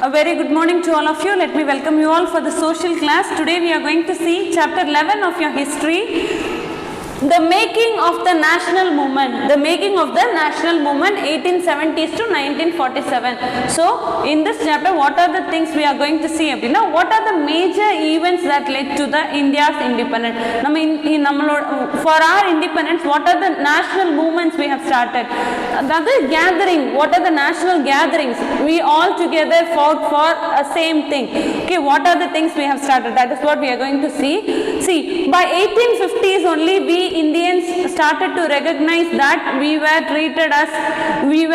A very good morning to all of you. Let me welcome you all for the social class. Today we are going to see chapter 11 of your history. The making of the national movement. The making of the national movement 1870s to 1947. So in this chapter what are the things we are going to see? What are the major events that led to the India's independence? For our independence, what are the national movements we have started? The gathering. What are the national gatherings? We all together fought for a same thing. Okay, what are the things we have started? That is what we are going to see. See, by 1850s only we Indians started to recognize that we were treated as we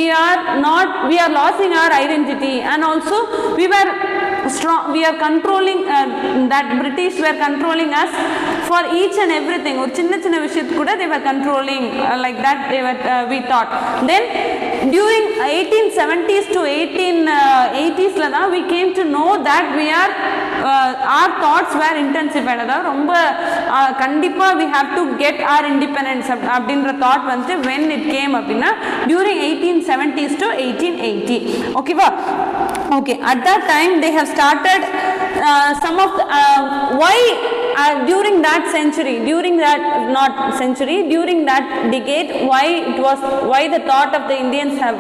are losing our identity, and also we are controlling that British were controlling us for each and everything. Or chinna vishayathu kuda they were controlling like that we thought. Then during 1870s to 1880s la we came to know that we are our thoughts were intensified. Adha romba kandipa we have to get our independence அப்படின்ற thought வந்து when it came அப்படினா during 1870s to 1880. Okay va? Okay, at that time they have started some of the, why during that century, during that decade, why the thought of the Indians have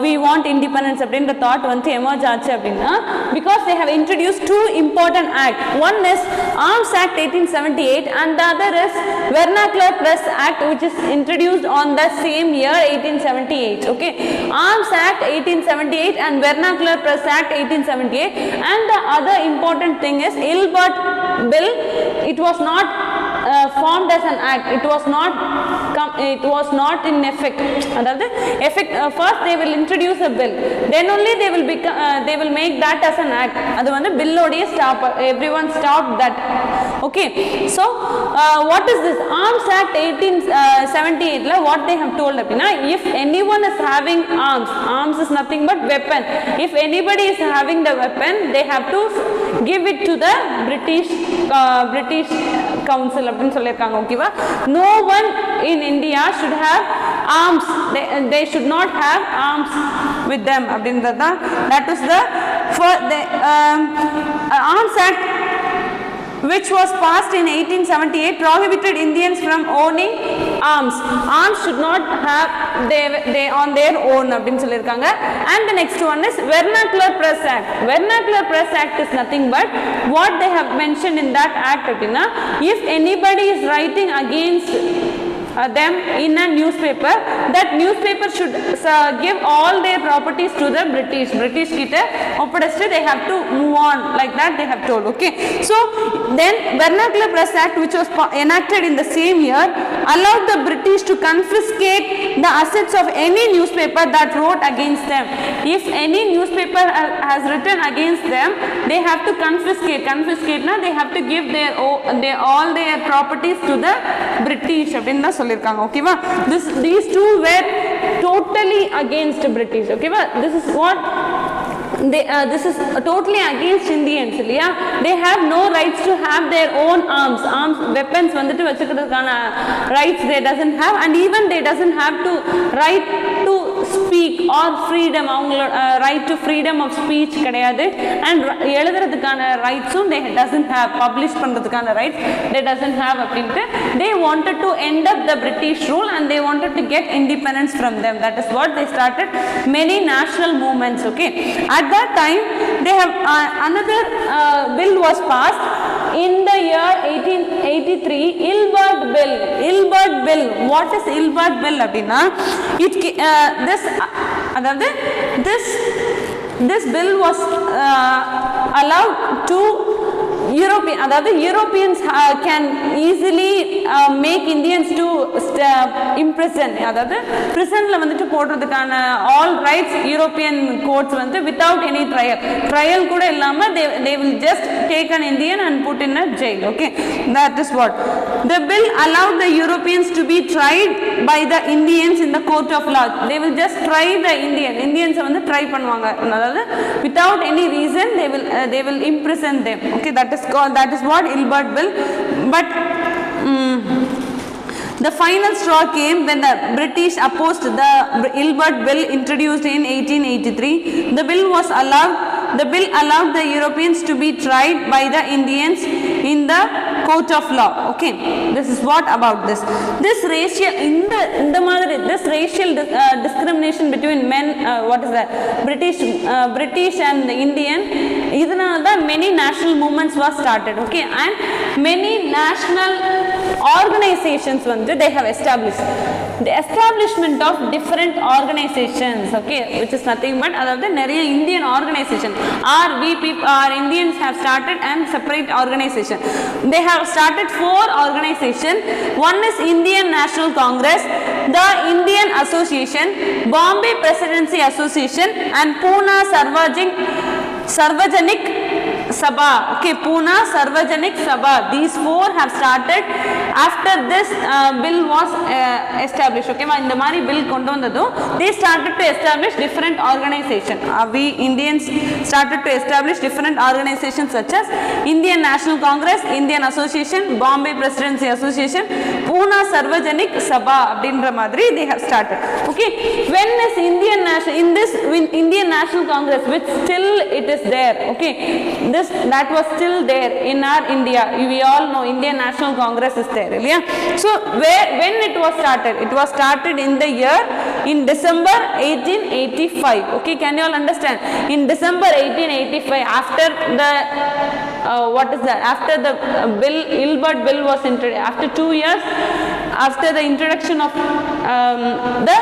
we want independence அப்படின்ற thought வந்து emerge ஆச்சு அப்படினா because they have introduced two important acts. One is Arms Act 1878 and the other is Vernacular Press Act, which is introduced on the same year 1878. Okay, Arms Act 1878 and Vernacular Press Act 1878. And the other important thing is Ilbert Bill. It was not formed as an act. It was not in effect. First they will introduce a bill, then only they will make that as an act. Adu vandu bill odiye stop, everyone stopped that. Okay, so what is this Arms Act 1878 la what they have told appadina, if anyone is having arms is nothing but weapon. If anybody is having the weapon, they have to give it to the British council அப்படினு சொல்லிருக்காங்க. ஓகேவா? No one in India should have arms. They should not have arms with them அப்படின்றதா. That was the Arms Act which was passed in 1878 prohibited Indians from owning arms. Arms should not have they on their own அப்படினு சொல்லிருக்காங்க. And the next one is Vernacular Press Act. Vernacular Press Act is nothing but what they have mentioned in that act அப்படினா, if anybody is writing against them in a newspaper, that newspaper should give all their properties to the British கிட்ட ஒப்படைச்சிட்டு they have to move on, like that they have told. Okay, so then Vernacular Press Act, which was enacted in the same year, allowed the British to confiscate the assets of any newspaper that wrote against them. If any newspaper has written against them, they have to confiscate na they have to give all their properties to the British அப்படினு சொல்லிருக்காங்க. ஓகேவா? These two were totally against British. ஓகேவா? This is what this is totally against Indians. இல்லையா? They have no rights to have their own arms weapons வந்துட்டு வச்சுக்கிறதுக்கான rights they doesn't have, and even they doesn't have to right to speak or freedom. அவங்களோட right to freedom of speech கிடையாது, and எழுதுறதுக்கான ரைட்ஸும் they doesn't have, publish பண்றதுக்கான rights they doesn't have அப்படின்ட்டு they wanted to end up the British rule and they wanted to get independence from them. That is what they started many national movements. Okay, at that time they have another bill was passed in the year 1883, Ilbert Bill. What is Ilbert Bill அப்படினா, this bill was allowed to Europeans can easily make Indians to imprison. prisonல வந்துட்டு போடுறதுக்கான all rights European courts வந்து without any trial கூட இல்லாம they will just take an Indian and put in a jail. Okay, that is what the bill allowed the Europeans to be tried by the Indians in the court of law. They will just try the Indians வந்து try பண்ணுவாங்க. அதாவது without any reason they will imprison them. Okay, that is what Ilbert Bill. But The final straw came when the British opposed the Ilbert Bill introduced in 1883. The bill allowed the Europeans to be tried by the Indians in the court of law. Okay, this is what about this. This racial discrimination between men, what is that? British and the Indian. Idhanalda many national movements were started. Okay, and many national organizations they have established. The establishment of different organizations, okay, which is nothing but other nariya Indian organization, or Indians have started and separate organization. They have started 4 organizations. One is Indian National Congress, the Indian Association, Bombay Presidency Association, and Pune Sarvajanik Sabha. Okay, Pune Sarvajanik Sabha. These 4 have started after this bill was established. Okay, in the mari bill kondu vandadu, they started to establish different organizations. We Indians started to establish different organizations such as Indian National Congress, Indian Association, Bombay Presidency Association, Pune Sarvajanik Sabha abindra madri they have started. Okay, when is Indian National Congress, which still it is there. Okay, that was still there in our India. We all know Indian National Congress is there. Yeah? So when it was started? It was started in the year in December 1885. Okay, can you all understand? In December 1885, after the after the Ilbert Bill was introduced, after 2 years after the introduction of the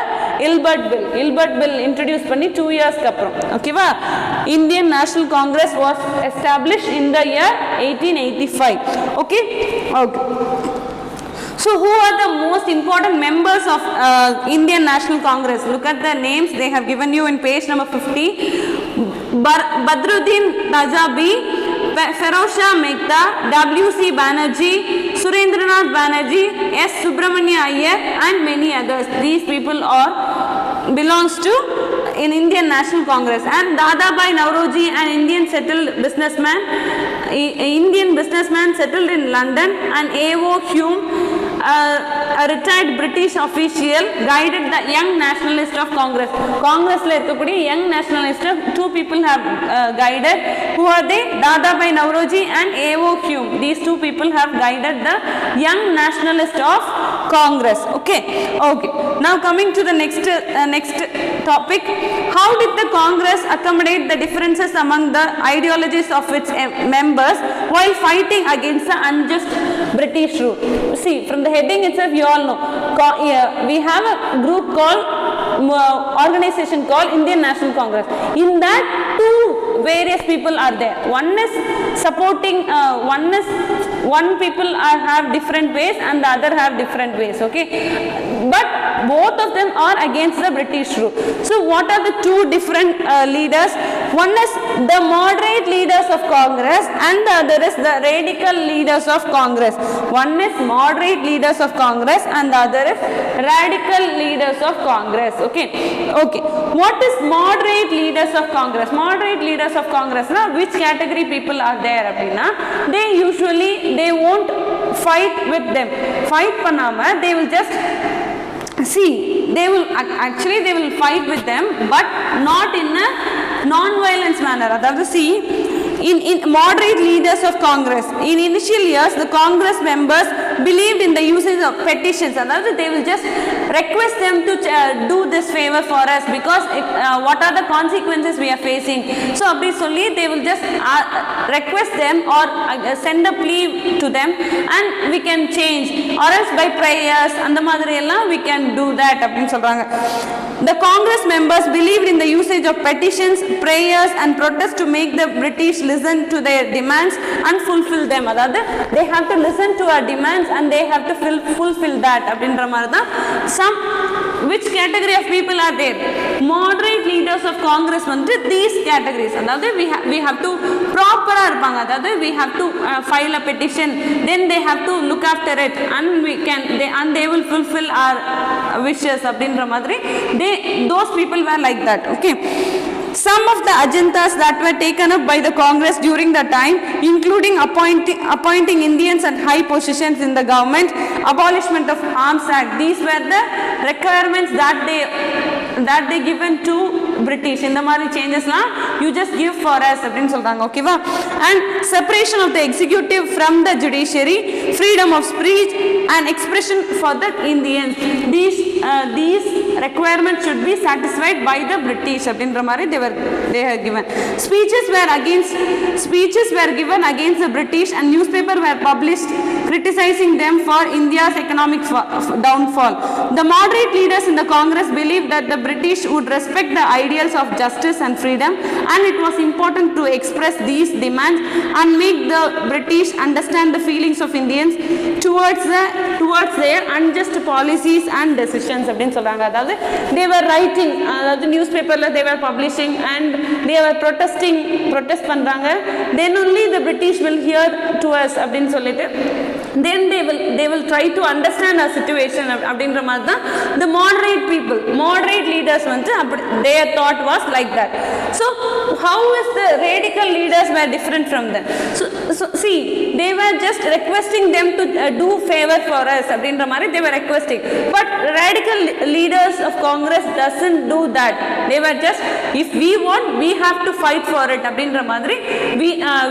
Ilbert Bill introduced பண்ணி 2 years அப்புறம், ஓகேவா, Indian National Congress was established in the year 1885. Okay. So who are the most important members of Indian National Congress? Look at the names they have given you in page number 50. Badruddin Rajabi, Ferozshah Mehta, W.C. Banerjee, Surendranath Banerjee, S. Subramania Iyer, and many others. These people belongs to in Indian National Congress. And Dadabhai Naoroji, an Indian businessman settled in London, and A.O. Hume, a retired British official, guided the young nationalists of Congress. Congress le irukudi young nationalists, 2 people have guided. Who are they? Dadabhai Naoroji and A.O. Hume. These 2 people have guided the young nationalists of Congress. Okay. Now coming to the next topic. How did the Congress accommodate the differences among the ideologies of its members while fighting against the unjust British rule? See, from the heading itself you all know, we have a group called organization called Indian National Congress. In that 2 various people are there. One is supporting, one people have different ways and the other have different ways. Okay, but both of them are against the British rule. So what are the 2 different leaders? One is the moderate leaders of Congress and the other is the radical leaders of Congress. One is moderate leaders of Congress and the other is radical leaders of Congress. Okay. What is moderate leaders of Congress? Moderate leaders of Congress, now which category people are there appadina? They won't fight with them. Fight panama, they will just they will fight with them, but not in a non-violence manner. Adhaadu in moderate leaders of Congress, in initial years the Congress members believed in the usage of petitions. Adhaadu they will just request them to do this favor for us because what are the consequences we are facing. So abbi solli they will just request them or send a plea to them and we can change, or else by prayers and the madri ella we can do that appdi solranga. The Congress members believed in the usage of petitions, prayers and protests to make the British listen to their demands and fulfill them. Adhaadu they have to listen to our demands and they have to fulfill that abindra marada. Which category of people are there? Moderate leaders of Congress வந்து these categories. அதாவது we have to proper இருப்பாங்க. அதாவது we have to file a petition, then they have to look after it and they will fulfill our wishes அப்படின்ற மாதிரி those people were like that. Okay. Some of the agendas that were taken up by the Congress during the time, including appointing Indians at high positions in the government, abolishment of Arms Act. These were the requirements that they given to British. இந்த மாதிரி சேஞ்சஸ்லாம் you just give for us அப்படினு சொல்றாங்க. ஓகேவா? And separation of the executive from the judiciary, freedom of speech and expression for the Indians. These requirements should be satisfied by the British அப்படின்ற மாதிரி they have given. Speeches were given against the British and newspaper were published criticizing them for India's economic downfall. The moderate leaders in the Congress believed that the British would respect the ideals of justice and freedom, and it was important to express these demands and make the British understand the feelings of Indians towards their unjust policies and decisions அப்படினு சொல்றாங்க. அதாவது they were writing, அதாவது newspaperல they were publishing and they were protest பண்றாங்க. Then only the British will hear to us அப்படினு சொல்லிட்டு then they will try to understand our situation அப்படின்ற மாதிரி தான் the moderate leaders வந்து their thought was like that. So how is the radical leaders were different from them? So see, they were just requesting them to do favor for us அப்படின்ற மாதிரி they were requesting, but radical leaders of Congress doesn't do that. They were just, if we want, we have to fight for it அப்படின்ற மாதிரி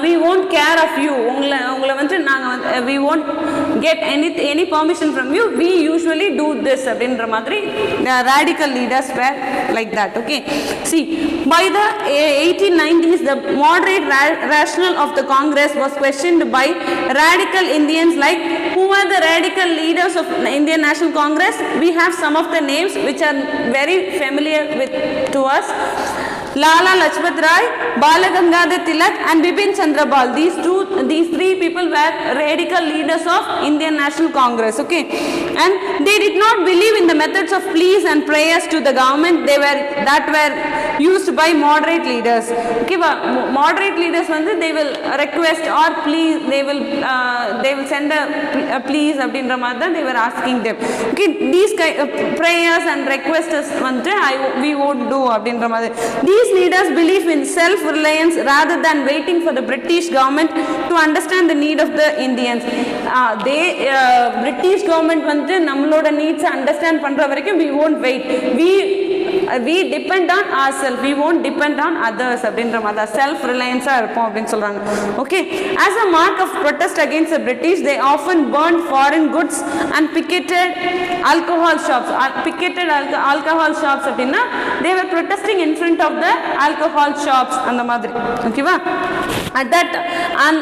we won't care of you, உங்களை வந்து நாங்க we won't get any permission from you, we usually do this அப்படின்ற மாதிரி the radical leaders were like that. Okay, see, by the 1890s the moderate rationale of the Congress was questioned by radical Indians. Like, who are the radical leaders of Indian National Congress? We have some of the names which are very familiar to us. Lala Lajpat Rai, Bal Gangadhar Tilak and Bipin Chandra Pal. These three people were radical leaders of Indian National Congress. Okay, and they did not believe in the methods of pleas and prayers to the government that were used by moderate leaders. Okay, moderate leaders they will request or please, they will send a pleas அப்படின்ற மாதிரி தான் they were asking them. Okay, these prayers and requests we won't do அப்படின்ற மாதிரி. These leaders believe in self-reliance rather than waiting for the British government to understand the need of the Indians. British government நம்மளோட needs understand பண்ற வரைக்கும் we won't wait. We depend on ourselves, we won't depend on others அப்படின்ற மாதிரி self-reliance இருப்போம் அப்படின்னு சொல்றாங்க. Okay, as a mark of protest against the British, they often burned foreign goods and picketed alcohol shops. அப்படின்னா they were protesting in front of the alcohol shops அந்த மாதிரி. ஓகேவா? At that and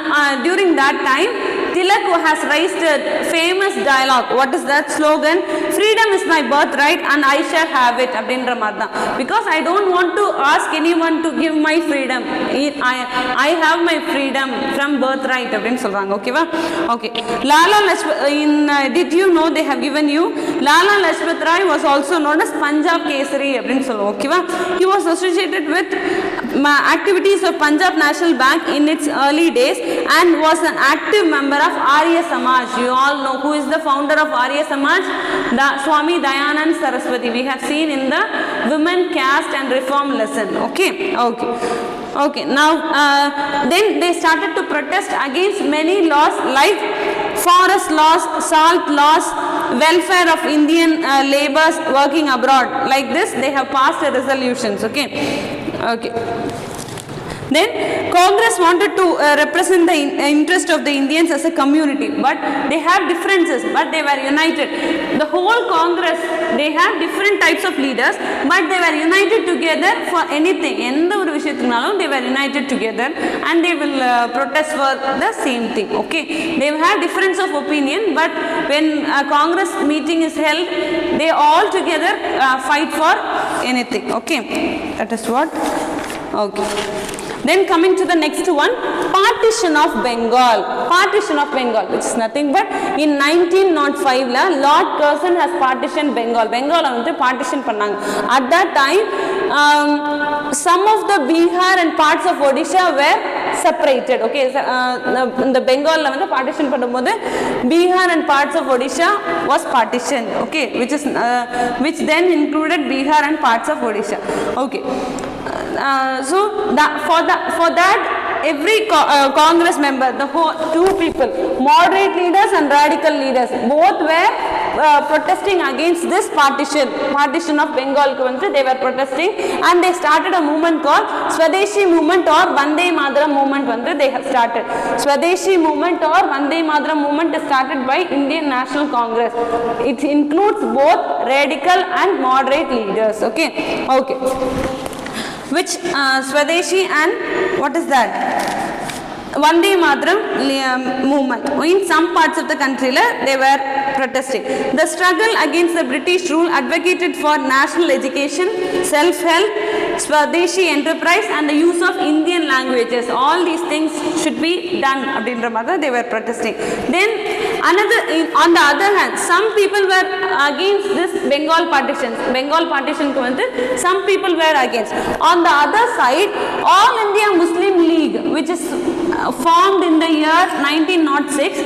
during that time Tilak has raised a famous dialogue. What is that slogan? Freedom is my birthright and I shall have it அப்படின்ற மாதிரி தான். Because I don't want to ask anyone to give my freedom. I have my freedom from birthright அப்படின்னு சொல்றாங்க. ஓகேவா? Okay. Lala Lajpat, did you know they have given you? Lala Lajpat Rai was also known as Punjab Kesari அப்படின்னு சொல்லுவோம். ஓகேவா? He was associated with activities of Punjab National Bank in its early days and was an active member of Arya Samaj. You all know who is the founder of Arya Samaj? Swami Dayanand Saraswati. We have seen in the women caste and reform lesson. Okay, now then they started to protest against many laws like forest laws, salt laws, welfare of Indian laborers working abroad. Like this they have passed resolutions. Okay. Then Congress wanted to represent the interest of the Indians as a community, but they have differences, but they were united. The whole Congress, they have different types of leaders, but they were united together for anything. எந்த ஒரு விஷயத்துனாலும் they were united together and they will protest for the same thing. Okay, they have difference of opinion, but when a Congress meeting is held, they all together fight for anything. Okay, that is what. Okay. Then coming to the next one, partition of Bengal, which is nothing but in 1905 Lord Curzon has partitioned Bengal வந்து partition பண்ணாங்க. At that time some of the Bihar and parts of Odisha were separated. Okay, the Bengal வந்து partition பண்ணும்போது Bihar and parts of Odisha was partitioned. Okay, which then included Bihar and parts of Odisha. Okay, So for that every Congress member, the whole two people, moderate leaders and radical leaders, both were protesting against this partition of Bengal. They were protesting and they started a movement called Swadeshi movement or Vande Mataram movement. They have started Swadeshi movement or Vande Mataram movement is started by Indian National Congress. It includes both radical and moderate leaders. Okay. Which Swadeshi and what is that? Vande Mataram movement. In some parts of the country they were protesting. The struggle against the British rule advocated for national education, self-help, Swadeshi enterprise and the use of Indian languages. All these things should be done. They were protesting. Then on the other hand, some people were against this Bengal partition. Some people were against. On the other side, All India Muslim League, which is formed in the year 1906,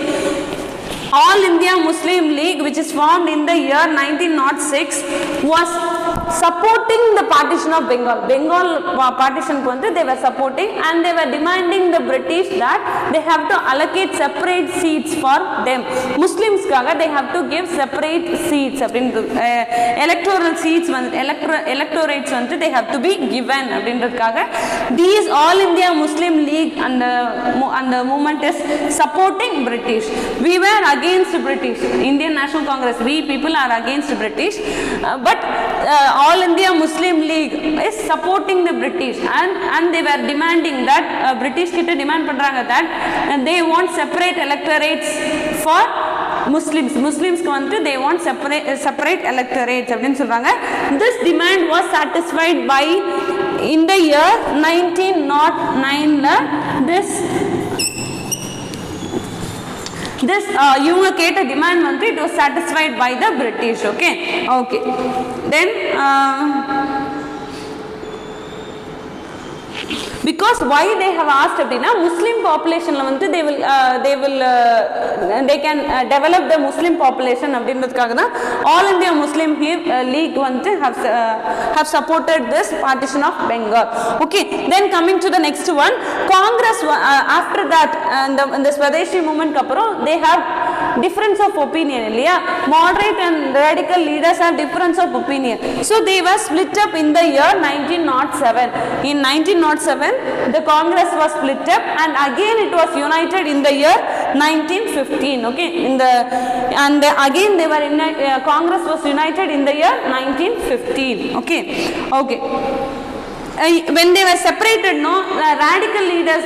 All India Muslim League, which is formed in the year 1906, was supporting the partition of Bengal. Bengal partition they were supporting and they were demanding the British that they have to allocate separate seats for them. Muslims they have to give separate seats. Electoral seats, electorates they have to be given. These All India Muslim League and the movement is supporting British. We were against British. Indian National Congress, we people are against British, but All India Muslim League is supporting the British and they were demanding that British kitta demand pandranga that they want separate electorates for Muslims they want separate electorates. This demand was satisfied by in the year 1909 this இவங்க கேட்ட demand it was satisfied by the British. Okay. Then because why they have asked Muslim population they can develop the Muslim population. All India Muslim League have supported this partition of Bengal. Okay, then coming to the next one, Congress after that in the Swadeshi movement they have difference of opinion. Moderate and radical leaders have difference of opinion, so they were split up in the year 1907. In 1907 the Congress was split up and again it was united in the year 1915. Okay, again they were Congress was united in the year 1915. Okay. When they were separated, radical leaders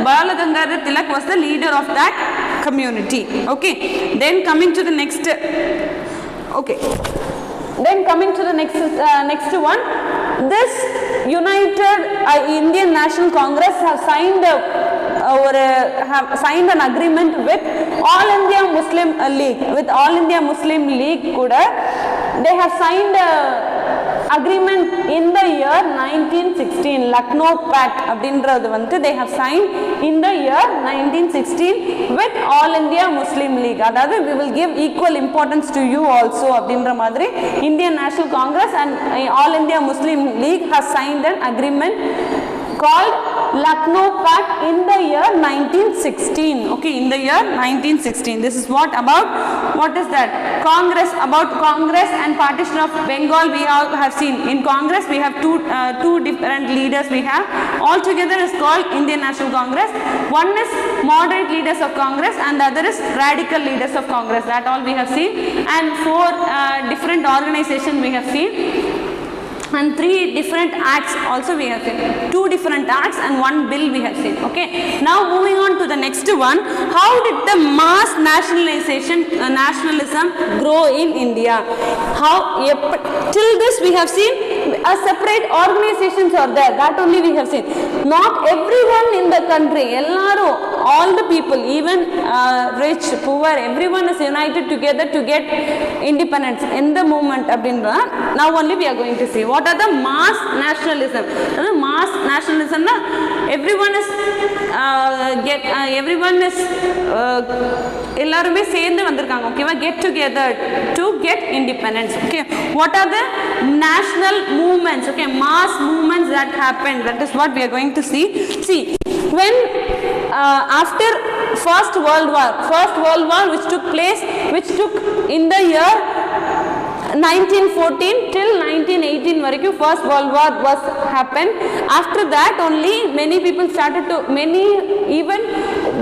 Balagangadhar Tilak was the leader of that community. Okay, then coming to the next. Then coming to the next one, this united Indian National Congress have signed an agreement with All India Muslim League. With All India Muslim League they have signed agreement in the year 1916. Lucknow Pact they have signed in the year 1916 with All India Muslim League. We will give equal importance to you also. Indian National Congress and All India Muslim League has signed an agreement called Lucknow Pact in the year 1916. Okay, in the year 1916. This is what is that? Congress and partition of Bengal we all have seen. In Congress we have two different leaders we have. All together is called Indian National Congress. One is moderate leaders of Congress and the other is radical leaders of Congress. That all we have seen. And 4 different organizations we have seen. And 3 different acts also we have seen. 2 different acts and 1 bill we have seen. Okay. Now moving on to the next one. How did the mass nationalism grow in India? Till this we have seen separate organizations are there. That only we have seen. Not everyone in the country, all the people, even rich, poor, everyone is united together to get independence in the movement. Now only we are going to see what are the mass nationalism. mass nationalism na everyone is எல்லாருமே சேர்ந்து வந்திருக்காங்க ஓகேவா get together to get independence okay what are the national movements okay mass movements that happened that is what we are going to see when after first world war which took in the year 1914 till 1918 varaikku first world war was happened after that only many people started to even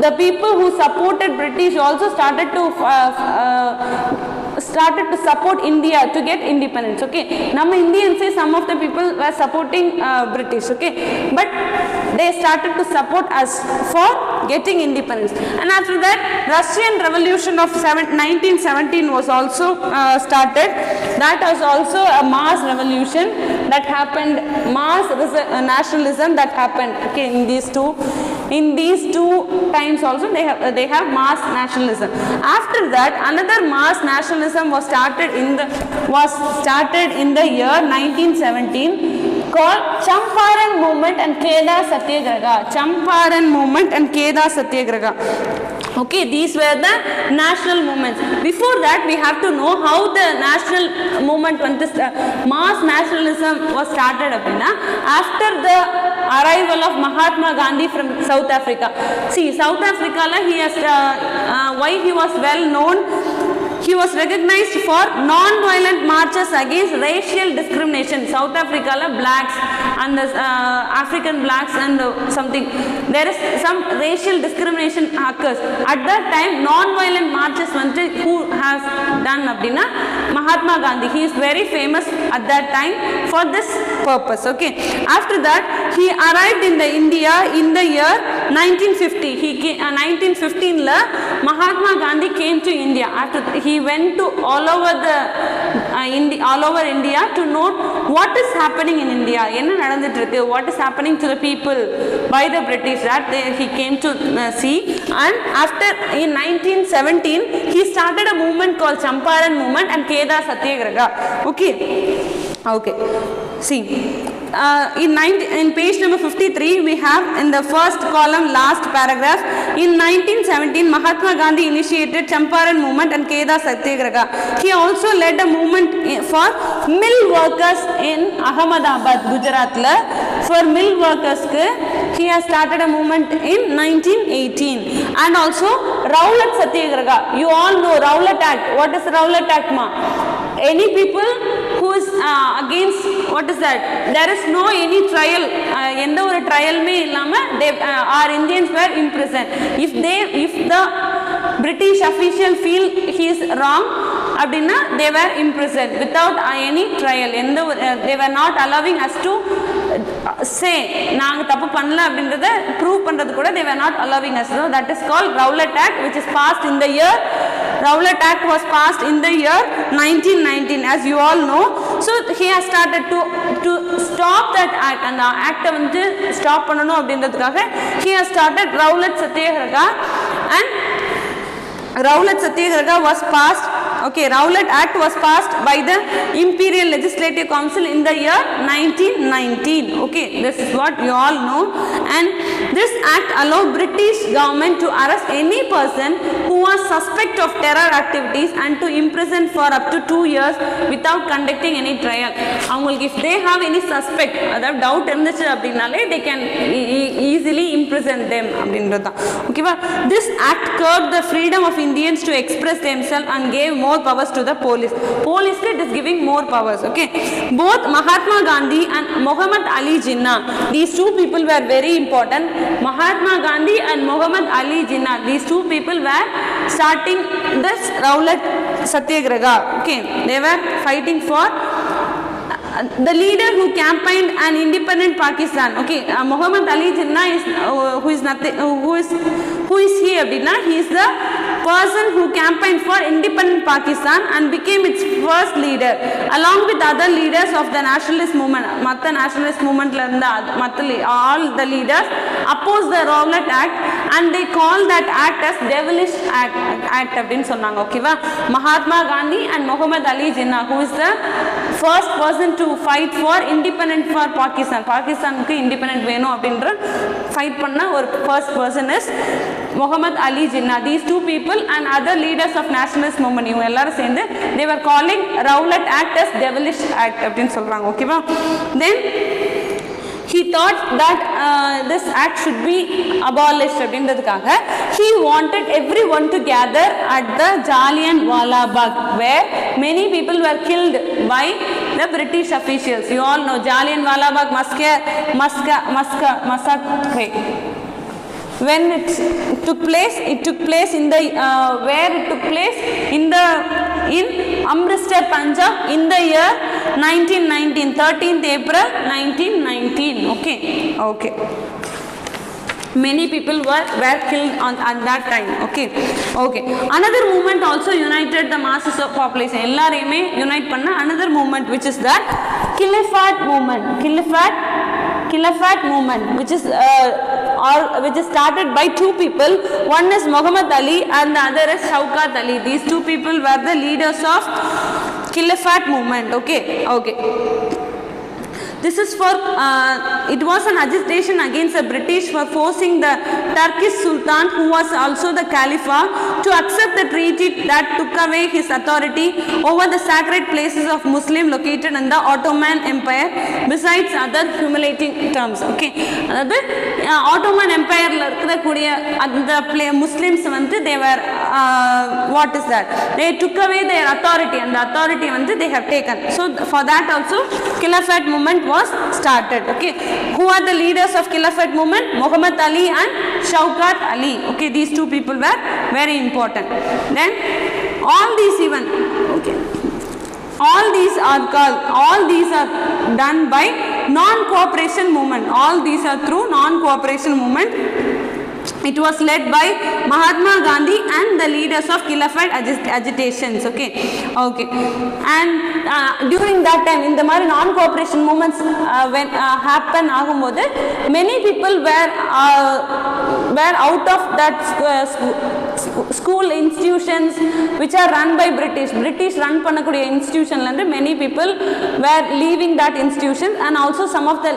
the people who supported British also started to support India to get independence okay nama Indians say some of the people were supporting British okay but they started to support us for getting independence and after that Russian revolution of 1917 was also started that was also a mass revolution that happened mass nationalism that happened okay in these two times also they have mass nationalism after that another mass nationalism was started in the year 1917 called Champaran movement and Kheda Satyagraha okay these were the national movements before that we have to know how the national movement mass nationalism was started appadina after the arrival of Mahatma Gandhi from South Africa see South Africa la he has why he was well known he was recognized for non-violent marches against racial discrimination South Africa la blacks and the African blacks and something there is some racial discrimination occurs at that time non-violent marches who has done appadina Mahatma Gandhi he is very famous at that time for this purpose okay after that he arrived in the India in the year 1950 1915 la Mahatma Gandhi came to India after he went to all over India to note what is happening in India enna nadandittirukku what is happening to the people by the British that he came to see and after in 1917 he started a movement called Champaran movement and Kheda Satyagraha okay see in page number 53 we have in the first column last paragraph in 1917 Mahatma Gandhi initiated Champaran movement and Kheda Satyagraha he also led a movement for mill workers in Ahmedabad Gujarat la for mill workers he has started a movement in 1918 and also Rowlatt Satyagraha you all know Rowlatt Act what is Rowlatt Act ma any people who is against what is that there is no any trial எந்த ஒரு ட்ரையலுமே இல்லாம they our Indians were imprisoned if the British official feel he is wrong அப்படினா they were imprisoned without any trial they were not allowing us to say நாங்க தப்பு பண்ணல அப்படிங்கறத prove பண்றது கூட they were not allowing us so that is called Rowlatt Act which is passed in the year Rowlatt Act was passed in the year 1919 as you all know so he has started to stop that act and the act வந்து stop பண்ணனும் அப்படிங்கிறதுக்காக he has started Rowlatt Satyagraha and Rowlatt Satyagraha was passed okay Rowlatt Act was passed by the Imperial Legislative Council in the year 1919 okay this is what you all know and this act allowed British government to arrest any person who was suspect of terror activities and to imprison for up to 2 years without conducting any trial avங்களுக்கு if they have any suspect அதாவது doubt இருந்துச்சு அப்படினாலே they can easily imprison them அப்படின்றதா ஓகேவா this act curbed the freedom of Indians to express themselves and gave more powers to the police it is giving more powers okay both Mahatma Gandhi and Muhammad Ali Jinnah these two people were very important Mahatma Gandhi and Muhammad Ali Jinnah these two people were starting this Rowlatt Satyagraha okay they were fighting for the leader who campaigned an independent Pakistan okay Muhammad Ali Jinnah is who is he abdina he is the person who campaigned for independent Pakistan and became its first leader along with other leaders of the nationalist movement. Matta nationalist movement la irundha all the leaders opposed the Rowlatt Act and they called that act as devilish act அப்படினு சொன்னாங்க. ஓகேவா? Mahatma Gandhi and Muhammad Ali Jinnah, who is the first person to fight for independent for Pakistan. பாகிஸ்தானுக்கு independent வேணும் அப்படின்ற fight பண்ண ஒரு first person is Muhammad Ali Jinnah. These two people and other leaders of nationalist movement, இவங்க எல்லாரும் சேர்ந்து they were calling Rowlatt Act as devilish act அப்படினு சொல்றாங்க. ஓகேவா? Then he thought that this act should be abolished அப்படின்றதுக்காக he wanted everyone to gather at the Jallianwala Bagh where many people were killed by the British officials. You all know Jallianwala Bagh massacre. When it took place in the where it took place in Amritsar, Punjab in the year 1919, 13th April 1919. Okay. Many people were killed at that time. Okay. Another movement also united the masses of population. எல்லாரையுமே unite பண்ண another movement which is that Khilafat movement which is started by two people. One is Muhammad Ali and the other is Shaukat Ali. These two people were the leaders of Khilafat movement. Okay. This is for it was an agitation against the British for forcing the Turkish Sultan, who was also the Caliph, to accept the treaty that took away his authority over the sacred places of Muslim located in the Ottoman Empire, besides other humiliating terms. Okay, அதாவது Ottoman Empire ல இருக்கக்கூடிய அந்த Muslims வந்து they were what is that? They took away their authority and the authority வந்து they have taken. So for that also Khilafat movement was started. Okay, who are the leaders of Khilafat movement? Muhammad Ali and Shaukat Ali. Okay, these two people were very important. Then all these are done by non-cooperation movement. All these are through non-cooperation movement. It was led by Mahatma Gandhi and the leaders of Khilafat agitations. Okay. And during that time, in the non-cooperation movements when happen ஆகும்போது many people were out of that school institutions which are run by British run பண்ணக்கூடிய institutionல இருந்து many people were leaving that institution and also some of the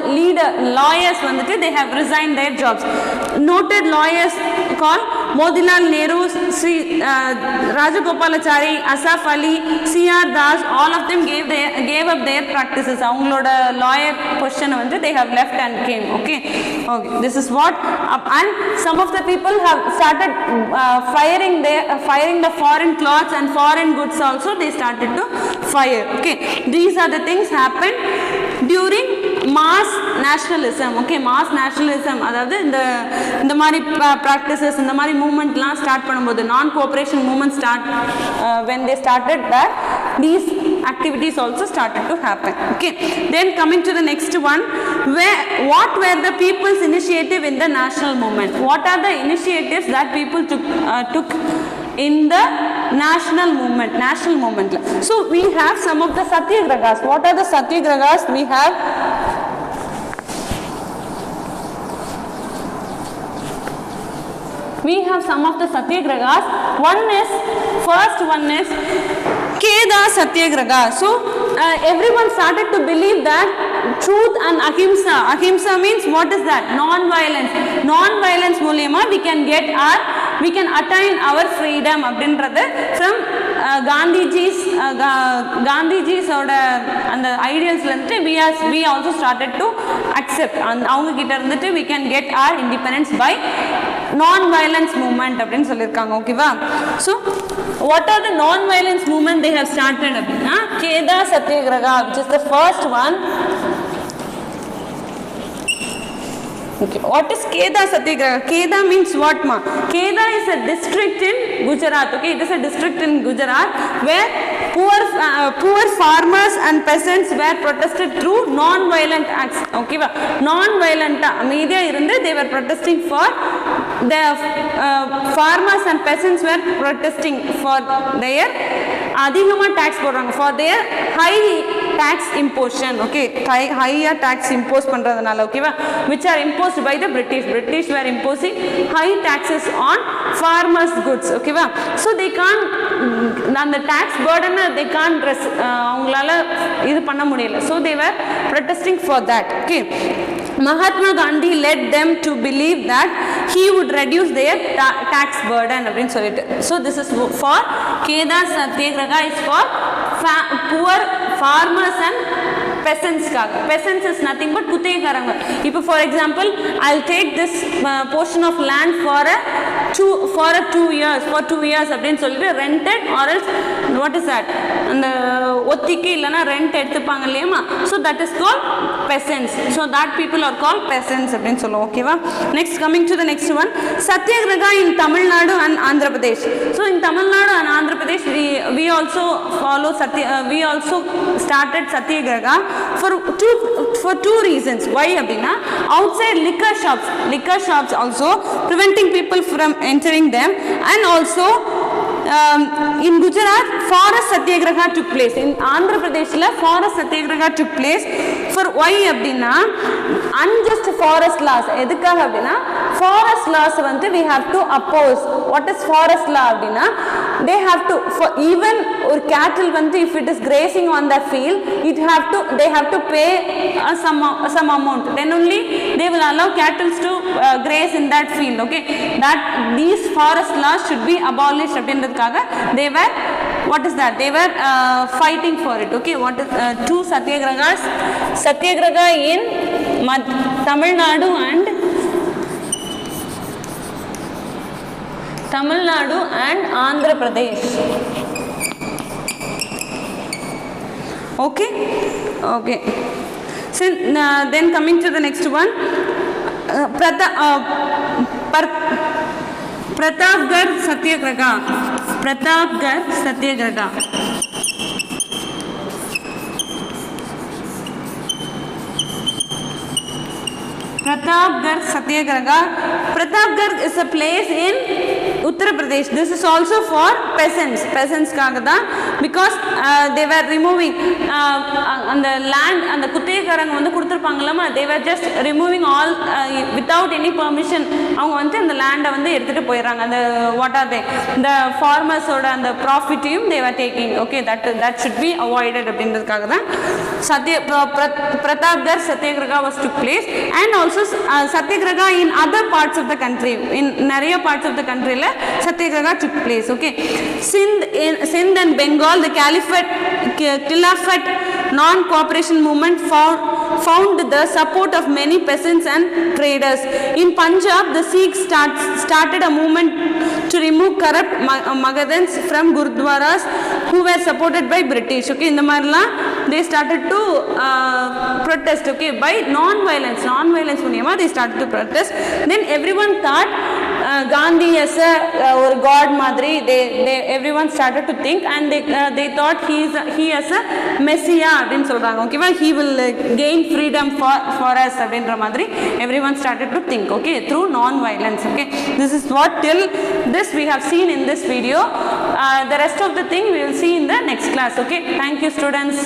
lawyers வந்துட்டு they have resigned their jobs. Noted lawyers called Motilal Nehru, Sri Rajagopalachari, Asaf Ali, C.R. Das, all of them gave up their practices. அவங்களோட lawyer position வந்து they have left and came. Okay, this is what and some of the people have started firing the foreign clothes and foreign goods also they started to fire. Okay, these are the things happened during mass nationalism. Okay, mass nationalism அதாவது இந்த மாதிரி practices இந்த மாதிரி மூவ்மெண்ட்லாம் start பண்ணும்போது நான் cooperation movement when they started that these activities also started to happen. Okay, then coming to the next one, what were the people's initiative in the national movement? What are the initiatives that people took in the national movement? So we have some of the satyagrahas. What are the satyagrahas? We have some of the satyagrahas. First one is Kedah Satyagraha. So everyone started to believe that truth and ahimsa means what is that? Non-violence மூலமா we can attain our freedom அப்படின்றது from Gandhiji's ஓட அந்த ஐடியல்ஸ்ல இருந்து we also started to accept அவங்க கிட்ட இருந்துட்டு we can get our independence by non-violence movement அப்படினு சொல்லிருக்காங்க. ஓகேவா? So what are the non-violence movement they have started அப்படினா Kedah Satyagraha, which is the first one. Okay, what is Kedah Satyagraha? Kedah means what ma? Kedah is a district in Gujarat. Okay, it is a district in Gujarat where poor farmers and peasants were protested through non-violent acts. Okay, non-violent media irundhu they were protesting for the farmers and peasants were protesting for their அதிகமாக tax போடுறாங்க for their high tax imposition. Okay, higher tax impose பண்றதுனால, ஓகேவா, which are imposed by the British were imposing high taxes on farmers goods. ஓகேவா, so they can't, அந்த tax burden they can't அவங்களால இது பண்ண முடியல, so they were protesting for that. Okay, Mahatma Gandhi led them to believe that he would reduce their tax burden அப்படினு சொல்லிட்டு. So this is for Kedar Satyagraha is for poor farmers and peasants. Peasants is nothing but குத்தகைக்காரங்க. இப்போ for example, I'll take this portion of land for 2 years அப்படினு சொல்லிட்டு rented, or else what is that, அந்த ஒத்திக்கு இல்லனா rent எடுத்துப்பாங்க இல்லையா, so that is called peasants. So that people are called peasants அப்படினு சொல்லுவோம். ஓகேவா, next coming to the next one, Satyagraha in Tamil Nadu and Andhra Pradesh. So in Tamil Nadu and Andhra Pradesh we also follow we also started Satyagraha for two reasons. Why அப்படினா, outside liquor shops also preventing people from entering them, and also in Gujarat forest satyagraha took place. In Andhra Pradesh la forest satyagraha took place for why அப்படினா, unjust forest laws. எதுக்காக அப்படினா, forest laws வந்து we have to oppose. What is forest law அப்படினா, they have to, for even ஒரு cattle வந்து if it is grazing on the field, they have to pay some amount, then only they will allow cattle to graze in that field. Okay, that these forest laws should be abolished அப்படின்றதுக்காக they were, what is that, they were fighting for it. Okay, what is two satyagrahas, satyagraha in Tamil Nadu and Andhra Pradesh. Okay, so then coming to the next one, Pratapgarh Satyagraha. Pratapgarh Satyagraha Pratapgarh is a place in Uttar Pradesh. This is also for peasants kaga da, because they were removing on the land, and the குத்தகைக்காரங்க வந்து கொடுத்திருப்பாங்களாமா, they were just removing all without any permission. அவங்க வந்து அந்த லேண்டை வந்து எடுத்துட்டு போயிடுறாங்க. அந்த what are they, the farmers ஓட அந்த ப்ராஃபிட்டையும் they were taking. Okay, that should be avoided அப்படின்றதுக்காக தான் Pratapgarh Satyagraha was took place. And also Satyagraha in other parts of the country, in நிறைய parts of the country la Satyagraha took place. Okay, Sindh and Bengal, the Khilafat non-cooperation movement found the support of many peasants and traders. In Punjab, the Sikhs started a movement to remove corrupt Magadhans from Gurdwaras who were supported by British. Okay, in the Marla they started to protest. Okay, by non-violence muniyama they started to protest. Then everyone thought Gandhi as a god madri, everyone started to think, and they thought he as a messiah அப்படினு சொல்றாங்க. ஓகேவா, he will gain freedom for us அப்படின்ற மாதிரி everyone started to think. Okay, through non-violence. Okay, this is what till this we have seen in this video. The rest of the thing we will see in the next class. Okay, thank you students.